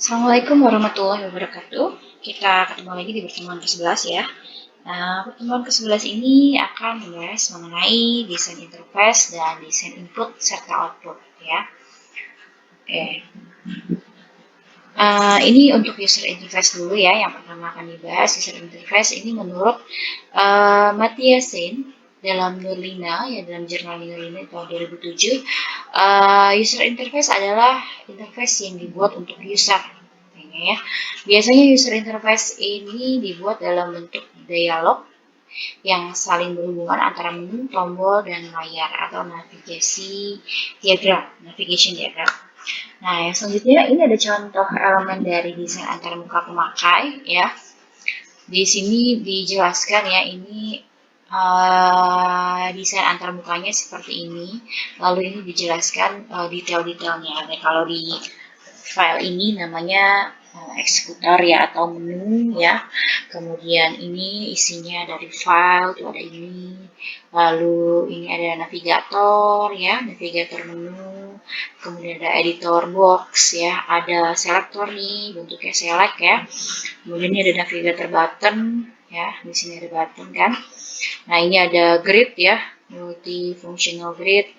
Assalamualaikum warahmatullahi wabarakatuh. Kita ketemu lagi di pertemuan ke-11 ya. Nah, pertemuan ke-11 ini akan membahas mengenai desain interface dan desain input serta output ya. Oke. Ini untuk user interface dulu ya. Yang pertama akan dibahas user interface ini menurut Matthias Sein dalam Nurlina ya, dalam jurnal Nurlina tahun 2007. User interface adalah interface yang dibuat untuk user. Ya. Biasanya user interface ini dibuat dalam bentuk dialog yang saling berhubungan antara menu, tombol, dan layar atau navigation diagram. Nah, yang selanjutnya ini ada contoh elemen dari desain antarmuka pemakai ya. Di sini dijelaskan ya, ini desain antarmukanya seperti ini. Lalu ini dijelaskan detail-detailnya. Nah, kalau di file ini namanya eksekutor ya, atau menu ya. Kemudian ini isinya dari file itu ada ini. Lalu ini ada navigator ya, navigator menu. Kemudian ada editor box ya, ada selektor nih, bentuknya select ya. Kemudian ini ada navigator button ya, di sini ada button kan. Nah, ini ada grid ya, multifunctional grid.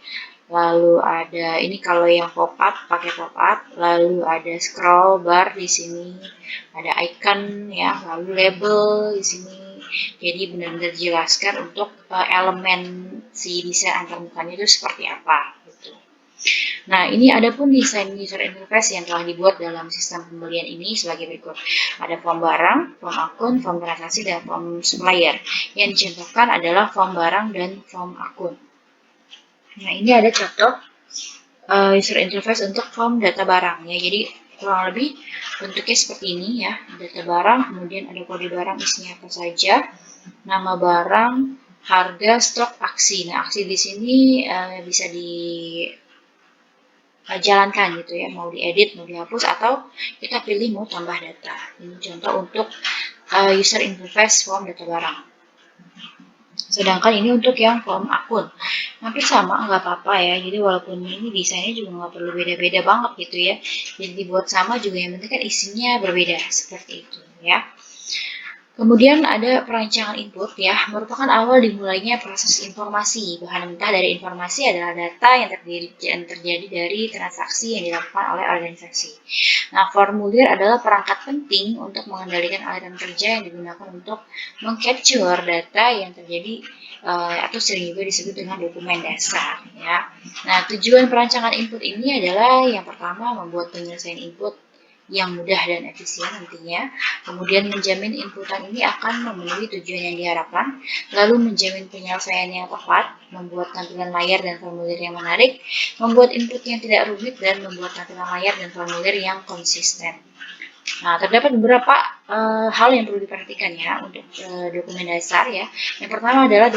Lalu ada ini kalau yang pop up pakai pop up, lalu ada scroll bar di sini, ada icon ya, lalu label di sini. Jadi benar-benar dijelaskan untuk elemen si desain antarmukanya itu seperti apa gitu. Nah, ini ada pun desain user interface yang telah dibuat dalam sistem pembelian ini sebagai berikut. Ada form barang, form akun, form transaksi, dan form supplier. Yang dicontohkan adalah form barang dan form akun. Nah, ini ada contoh user interface untuk form data barang ya. Jadi kurang lebih bentuknya seperti ini ya. Data barang, kemudian ada kode barang isinya apa saja, nama barang, harga, stok, aksi. Nah, aksi di sini bisa dijalankan gitu ya, mau diedit, mau dihapus, atau kita pilih mau tambah data. Ini contoh untuk user interface form data barang. Sedangkan ini untuk yang form akun. Hampir sama, nggak apa-apa ya. Jadi walaupun ini desainnya juga nggak perlu beda-beda banget gitu ya. Jadi dibuat sama juga, yang penting kan isinya berbeda. Seperti itu ya. Kemudian ada perancangan input ya, merupakan awal dimulainya proses informasi. Bahan mentah dari informasi adalah data yang terjadi dari transaksi yang dilakukan oleh organisasi. Nah, formulir adalah perangkat penting untuk mengendalikan aliran kerja yang digunakan untuk mengcapture data yang terjadi atau sering juga disebut dengan dokumen dasar ya. Nah, tujuan perancangan input ini adalah yang pertama membuat penyelesaian input yang mudah dan efisien nantinya, kemudian menjamin inputan ini akan memenuhi tujuan yang diharapkan, lalu menjamin penyelesaian yang tepat, membuat tampilan layar dan formulir yang menarik, membuat input yang tidak rumit, dan membuat tampilan layar dan formulir yang konsisten. Nah, terdapat beberapa hal yang perlu diperhatikan ya untuk dokumen dasar ya. Yang pertama adalah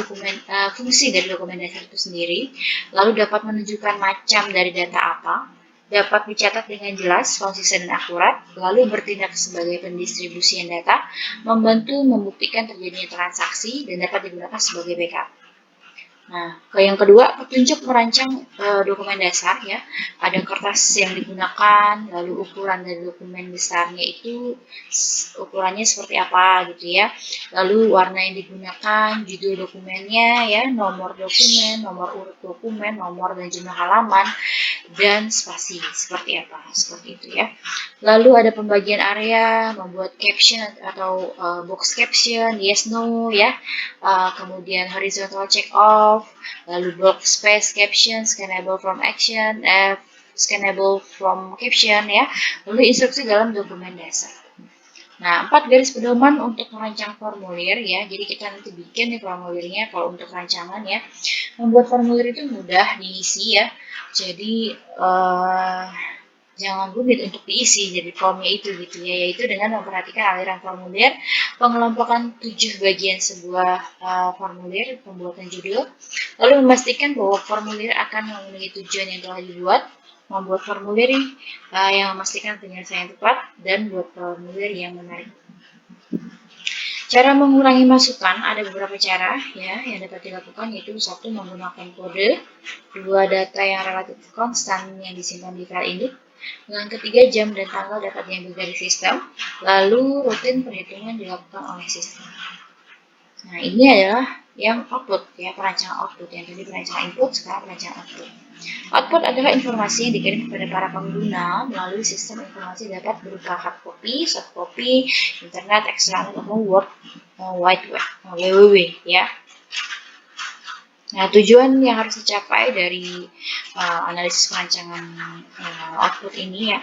fungsi dari dokumen dasar itu sendiri, lalu dapat menunjukkan macam dari data apa, dapat dicatat dengan jelas, konsisten, dan akurat, lalu bertindak sebagai pendistribusian data, membantu membuktikan terjadinya transaksi, dan dapat digunakan sebagai backup. Nah, yang kedua, petunjuk merancang dokumen dasar ya. Ada kertas yang digunakan, lalu ukuran dari dokumen besarnya itu ukurannya seperti apa gitu ya. Lalu warna yang digunakan, judul dokumennya ya, nomor dokumen, nomor urut dokumen, nomor dan jumlah halaman, dan spasi seperti apa, seperti itu ya. Lalu ada pembagian area, membuat caption atau box caption, yes no ya. Kemudian horizontal check off, lalu block space caption, scannable from action, scannable from caption ya. Lalu instruksi dalam dokumen dasar. Nah, 4 garis pedoman untuk merancang formulir ya. Jadi kita nanti bikin nih formulirnya. Kalau untuk rancangan ya, membuat formulir itu mudah diisi ya. Jadi jangan rumit untuk diisi jadi formnya itu gitu ya, yaitu dengan memperhatikan aliran formulir, pengelompokan 7 bagian sebuah formulir, pembuatan judul, lalu memastikan bahwa formulir akan memenuhi tujuan yang telah dibuat, membuat formulir yang memastikan penyelesaian tepat, dan buat formulir yang menarik. Cara mengurangi masukan ada beberapa cara ya yang dapat dilakukan, yaitu 1. Menggunakan kode, 2. Data yang relatif konstan yang disimpan di file induk, Dengan ketiga, jam dan tanggal dapat diambil dari sistem, lalu rutin perhitungan dilakukan oleh sistem. Nah, ini adalah yang output ya, perancangan output. Yang tadi perancangan input, sekarang perancangan output. Output adalah informasi yang dikirim kepada para pengguna melalui sistem informasi dapat berupa hard copy, soft copy, internet, eksternal, atau World Wide Web, www ya. Nah, tujuan yang harus dicapai dari analisis perancangan output ini ya,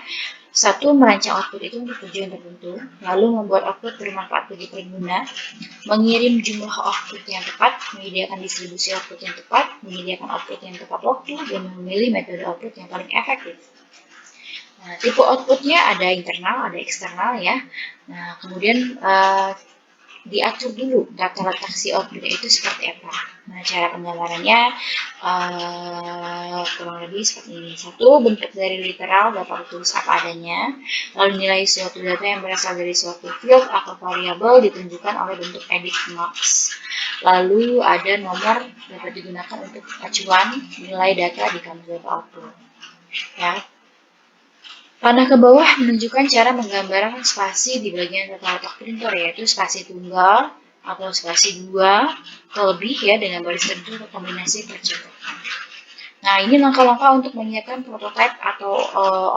satu, merancang output itu untuk tujuan tertentu, lalu membuat output bermanfaat bagi pengguna, mengirim jumlah output yang tepat, menyediakan distribusi output yang tepat, menyediakan output yang tepat waktu, dan memilih metode output yang paling efektif. Nah, tipe outputnya ada internal, ada eksternal ya. Nah, kemudian diatur dulu data letak si outputnya itu seperti apa. Nah, cara penggambarannya kurang lebih seperti ini. Satu, bentuk dari literal dapat ditulis apa adanya, lalu nilai suatu data yang berasal dari suatu field atau variabel ditunjukkan oleh bentuk edit marks. Lalu ada nomor dapat digunakan untuk acuan nilai data di kantor output. Ya. Panah ke bawah menunjukkan cara menggambarkan spasi di bagian data letak printer, yaitu spasi tunggal atau spasi 2 atau lebih ya, dengan baris tentu atau kombinasi percetakan. Nah, ini langkah-langkah untuk menyiapkan prototipe atau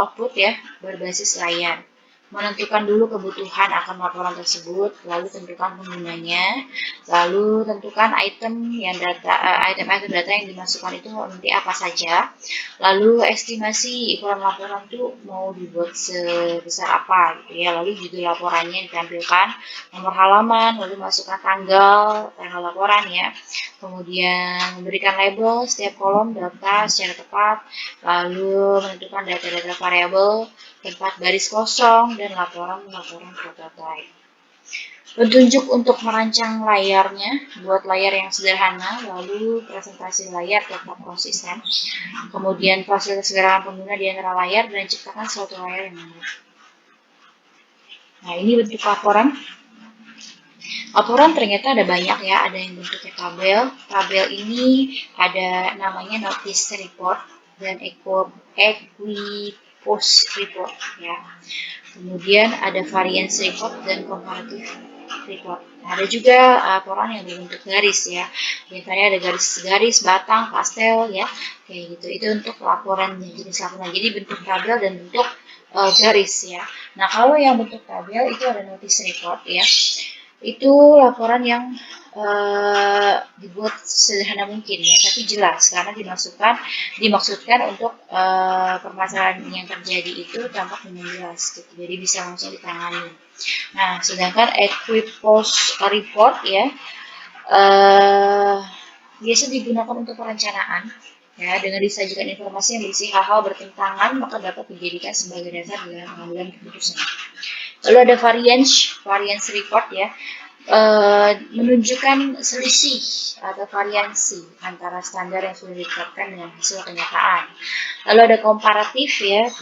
output ya berbasis layar. Menentukan dulu kebutuhan akan laporan tersebut, lalu tentukan penggunanya, lalu tentukan item data yang dimasukkan itu nanti apa saja, lalu estimasi ukuran laporan itu mau dibuat sebesar apa gitu ya, lalu judul laporannya ditampilkan, nomor halaman, lalu masukkan tanggal laporan ya, kemudian memberikan label setiap kolom data secara tepat, lalu menentukan data-data variabel, tempat baris kosong, dan laporan prototipe. Petunjuk untuk merancang layarnya, buat layar yang sederhana, lalu presentasi layar tetap konsisten, kemudian fasilitas gerakan pengguna di antara layar, dan ciptakan suatu layar yang menarik. Nah, ini bentuk laporan. Laporan ternyata ada banyak ya, ada yang bentuknya tabel. Tabel ini ada namanya notice report dan post report ya. Kemudian ada variance report dan comparative report. Ada juga laporan yang berbentuk garis ya. Biasanya ada garis-garis, batang, pastel ya, kayak gitu. Itu untuk laporan jenis laporan. Jadi bentuk tabel dan bentuk garis ya. Nah, kalau yang bentuk tabel itu ada notice report ya. Itu laporan yang dibuat sederhana mungkin ya, tapi jelas karena dimaksudkan untuk permasalahan yang terjadi itu tampak dengan jelas gitu, jadi bisa langsung ditangani. Nah, sedangkan post report ya biasa digunakan untuk perencanaan ya, dengan disajikan informasi yang berisi hal-hal bertentangan maka dapat dijadikan sebagai dasar dalam pengambilan keputusan. Lalu ada variance report ya, menunjukkan selisih atau variansi antara standar yang sudah ditetapkan dengan hasil kenyataan. Lalu ada komparatif ya,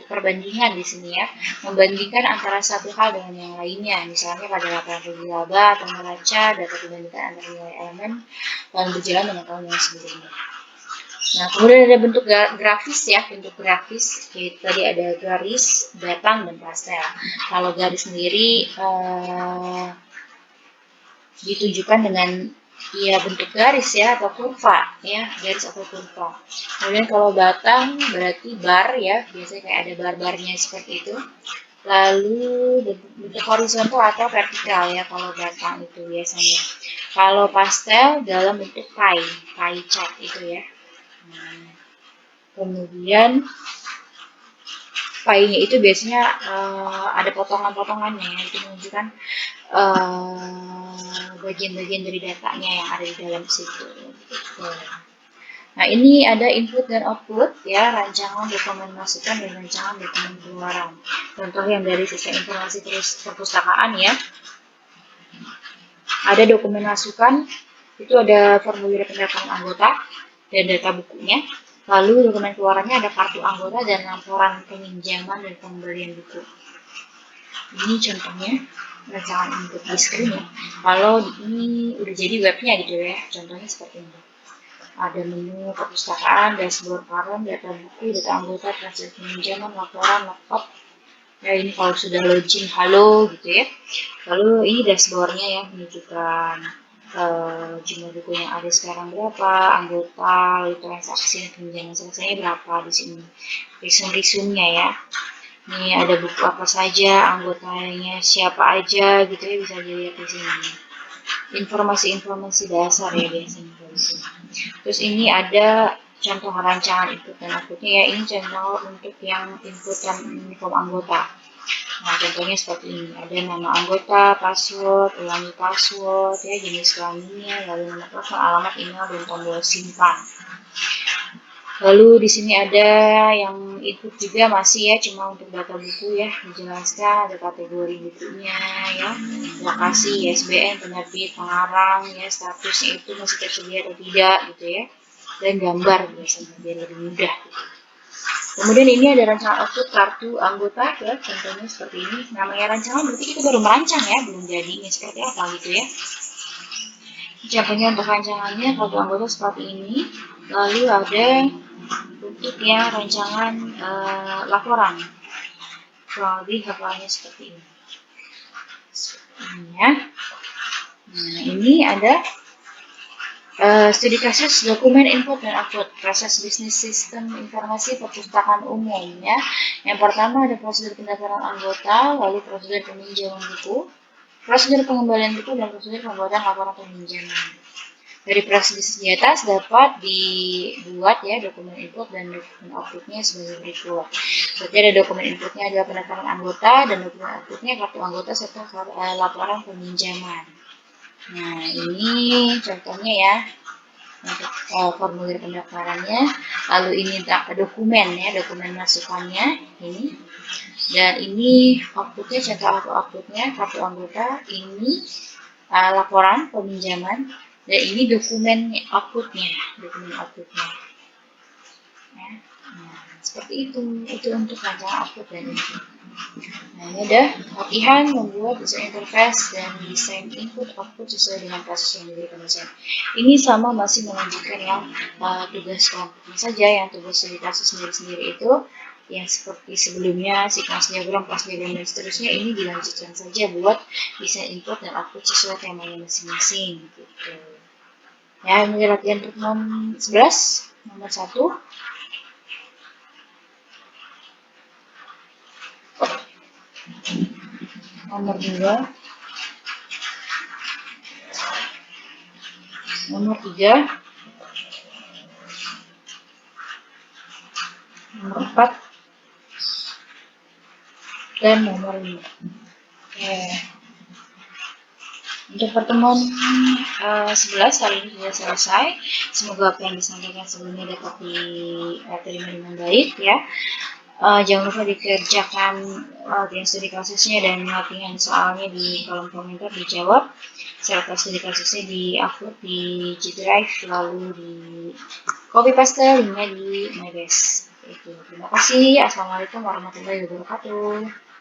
perbandingan di sini ya, membandingkan antara satu hal dengan yang lainnya. Misalnya pada laporan rugi laba atau neraca dapat dibandingkan antara nilai elemen yang berjalan dengan tahun yang sebelumnya. Nah, kemudian ada bentuk grafis ya, bentuk grafis. Tadi ada garis, batang, dan pastel. Kalau garis sendiri ditunjukkan dengan ya bentuk garis ya atau kurva ya, garis atau kurva. Kemudian kalau batang berarti bar ya, biasanya kayak ada bar-barnya seperti itu. Lalu bentuk horizontal atau vertikal ya kalau batang itu biasanya. Kalau pastel dalam bentuk pie chart itu ya. Nah, kemudian pie-nya itu biasanya ada potongan-potongannya ya, itu menunjukkan bagian-bagian dari datanya yang ada di dalam situ. Nah, ini ada input dan output ya, rancangan dokumen masukan dan rancangan dokumen keluaran. Contoh yang dari sistem informasi perpustakaan ya. Ada dokumen masukan, itu ada formulir pendaftaran anggota dan data bukunya. Lalu dokumen keluarannya ada kartu anggota dan laporan peminjaman dan pembelian buku. Ini contohnya rancangan input di screen ya. Kalau ini udah jadi webnya gitu ya, contohnya seperti ini. Ada menu perpustakaan, dashboard parent, data buku, data anggota, transaksi pinjaman, laporan, laptop. Ya ini kalau sudah login halo gitu ya. Lalu ini dashboardnya ya, menunjukkan jumlah buku yang ada sekarang berapa, anggota, lalu transaksi pinjaman selesainya berapa di sini. Resume-resumenya ya. Ini ada buku apa saja, anggotanya siapa aja gitu ya, bisa dilihat di sini. Informasi-informasi dasar ya biasanya dari sini. Terus ini ada contoh rancangan input dan outputnya ya. Ini contoh untuk yang input dan form anggota. Nah, contohnya seperti ini. Ada nama anggota, password, ulangi password, ya, jenis kelaminnya, lalu nama telepon, alamat, email, dan tombol simpan. Lalu di sini ada yang input juga masih ya, cuma untuk data buku ya, dijelaskan ada kategori bukunya ya, lokasi, ISBN, penerbit, pengarang ya, statusnya itu masih tersedia atau tidak gitu ya, dan gambar biasanya biar lebih mudah. Kemudian ini ada rancangan output kartu anggota ya, contohnya seperti ini. Namanya rancangan berarti kita baru merancang ya, belum jadinya seperti apa gitu ya. Contohnya untuk rancangannya kartu anggota seperti ini. Lalu ada untuk yang rancangan laporan, kurang lebih hafalannya seperti ini. Ya. Nah, ini ada studi kasus dokumen input dan output proses bisnis sistem informasi perpustakaan umum ya. Yang pertama ada prosedur pendaftaran anggota, lalu prosedur peminjaman buku, prosedur pengembalian buku, dan prosedur pembuatan laporan peminjaman. Dari proses di atas dapat dibuat ya dokumen input dan dokumen outputnya sebagai berikut. Berarti ada dokumen inputnya adalah pendaftaran anggota dan dokumen outputnya kartu anggota serta laporan peminjaman. Nah ini contohnya ya untuk formulir pendaftarannya. Lalu ini dokumen ya, dokumen masukannya ini. Dan ini outputnya, contoh outputnya kartu anggota, ini laporan peminjaman. Dan ini dokumen outputnya, ya. Nah, seperti itu untuk rancangan output dan input. Nah, ini ada latihan membuat user interface dan desain input output sesuai dengan kasus yang diberikan dosen. Ini sama masih melanjutkan yang tugas kelompoknya saja, yang tugas dari kasus sendiri-sendiri itu yang seperti sebelumnya, sequence diagram, class diagram, dan seterusnya. Ini dilanjutkan saja buat desain input dan output sesuai temanya masing-masing gitu. Ya, ini latihan untuk nomor 11, nomor 1. Nomor 2. Nomor 3. Nomor 4. Dan nomor 5. Oke. Untuk pertemuan 11 kali ini sudah selesai. Semoga apa yang disampaikan sebelumnya dapat diterima dengan baik ya. Jangan lupa dikerjakan latihan studi kasusnya dan latihan soalnya di kolom komentar dijawab, serta studi kasusnya di-upload di G Drive lalu di copy paste linknya di MyBase. Terima kasih. Assalamualaikum warahmatullahi wabarakatuh.